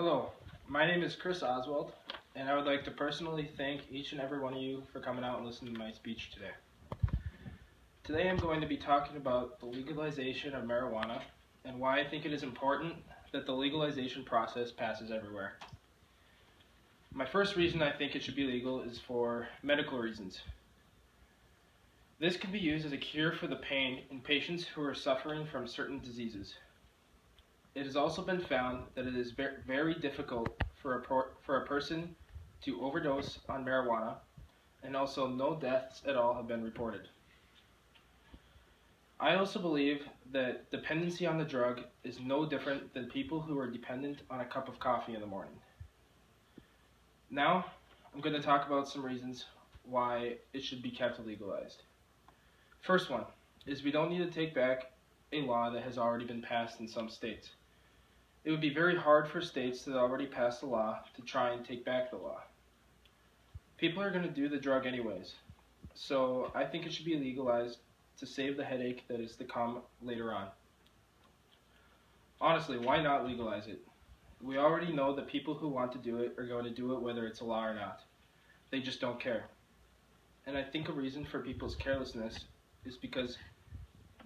Hello, my name is Chris Oswald, and I would like to personally thank each and every one of you for coming out and listening to my speech today. Today I'm going to be talking about the legalization of marijuana and why I think it is important that the legalization process passes everywhere. My first reason I think it should be legal is for medical reasons. This can be used as a cure for the pain in patients who are suffering from certain diseases. It has also been found that it is very difficult for a person to overdose on marijuana, and also no deaths at all have been reported. I also believe that dependency on the drug is no different than people who are dependent on a cup of coffee in the morning. Now, I'm going to talk about some reasons why it should be kept legalized. First one is we don't need to take back a law that has already been passed in some states. It would be very hard for states that already passed a law to try and take back the law. People are going to do the drug anyways, so I think it should be legalized to save the headache that is to come later on. Honestly, why not legalize it? We already know that people who want to do it are going to do it whether it's a law or not. They just don't care. And I think a reason for people's carelessness is because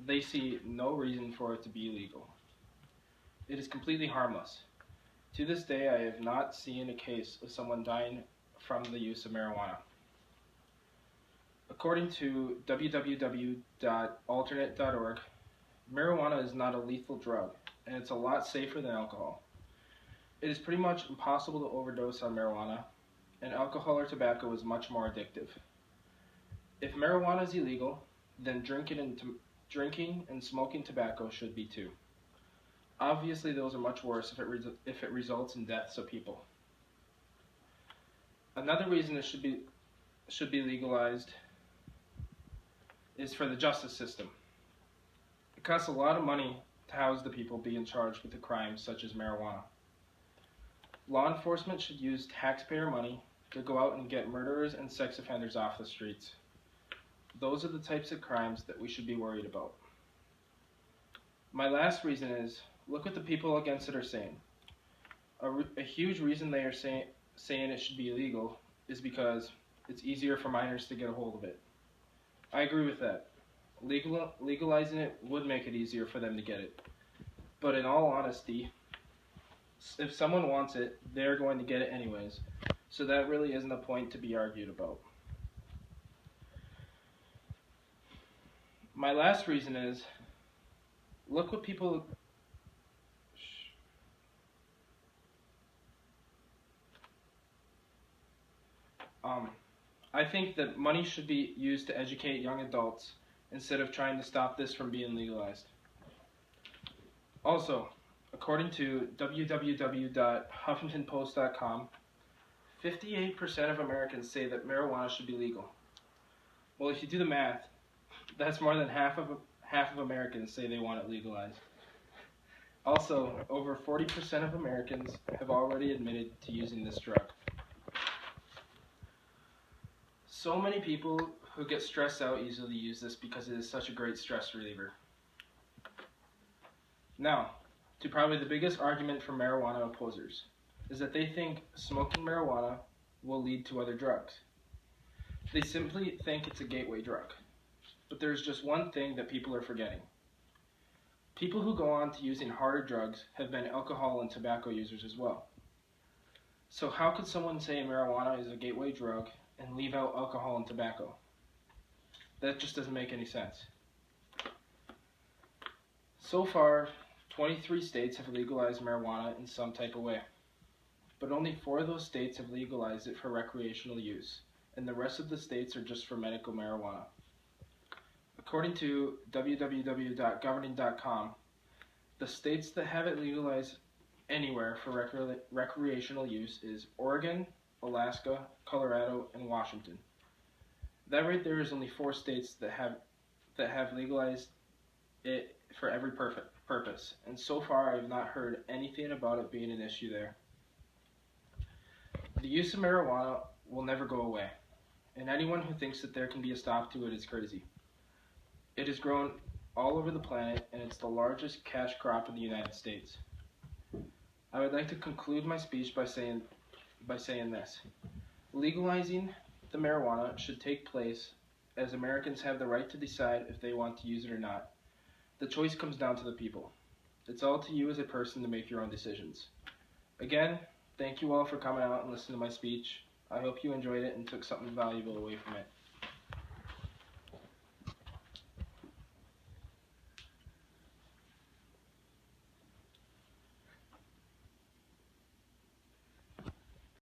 they see no reason for it to be illegal. It is completely harmless. To this day, I have not seen a case of someone dying from the use of marijuana. According to www.alternate.org, marijuana is not a lethal drug, and it's a lot safer than alcohol. It is pretty much impossible to overdose on marijuana, and alcohol or tobacco is much more addictive. If marijuana is illegal, then drinking and smoking tobacco should be too. Obviously, those are much worse if it results in deaths of people. Another reason it should be legalized is for the justice system. It costs a lot of money to house the people being charged with a crime such as marijuana. Law enforcement should use taxpayer money to go out and get murderers and sex offenders off the streets. Those are the types of crimes that we should be worried about. My last reason is, look what the people against it are saying. A huge reason they are saying it should be illegal is because it's easier for minors to get a hold of it. I agree with that. Legalizing it would make it easier for them to get it. But in all honesty, if someone wants it, they're going to get it anyways. So that really isn't a point to be argued about. My last reason is, look what people... I think that money should be used to educate young adults instead of trying to stop this from being legalized. Also, according to www.huffingtonpost.com, 58% of Americans say that marijuana should be legal. Well, if you do the math, that's more than half of Americans say they want it legalized. Also, over 40% of Americans have already admitted to using this drug. So many people who get stressed out easily use this because it is such a great stress reliever. Now, to probably the biggest argument for marijuana opposers is that they think smoking marijuana will lead to other drugs. They simply think it's a gateway drug. But there's just one thing that people are forgetting. People who go on to using harder drugs have been alcohol and tobacco users as well. So how could someone say marijuana is a gateway drug and leave out alcohol and tobacco? That just doesn't make any sense. So far, 23 states have legalized marijuana in some type of way. But only 4 of those states have legalized it for recreational use, and the rest of the states are just for medical marijuana. According to www.governing.com, the states that have it legalized anywhere for recreational use is Oregon, Alaska, Colorado, and Washington. That right there is only 4 states that have legalized it for every purpose, and so far I have not heard anything about it being an issue there. The use of marijuana will never go away, and anyone who thinks that there can be a stop to it is crazy. It is grown all over the planet, and it's the largest cash crop in the United States. I would like to conclude my speech by saying this. Legalizing the marijuana should take place as Americans have the right to decide if they want to use it or not. The choice comes down to the people. It's all to you as a person to make your own decisions. Again, thank you all for coming out and listening to my speech. I hope you enjoyed it and took something valuable away from it.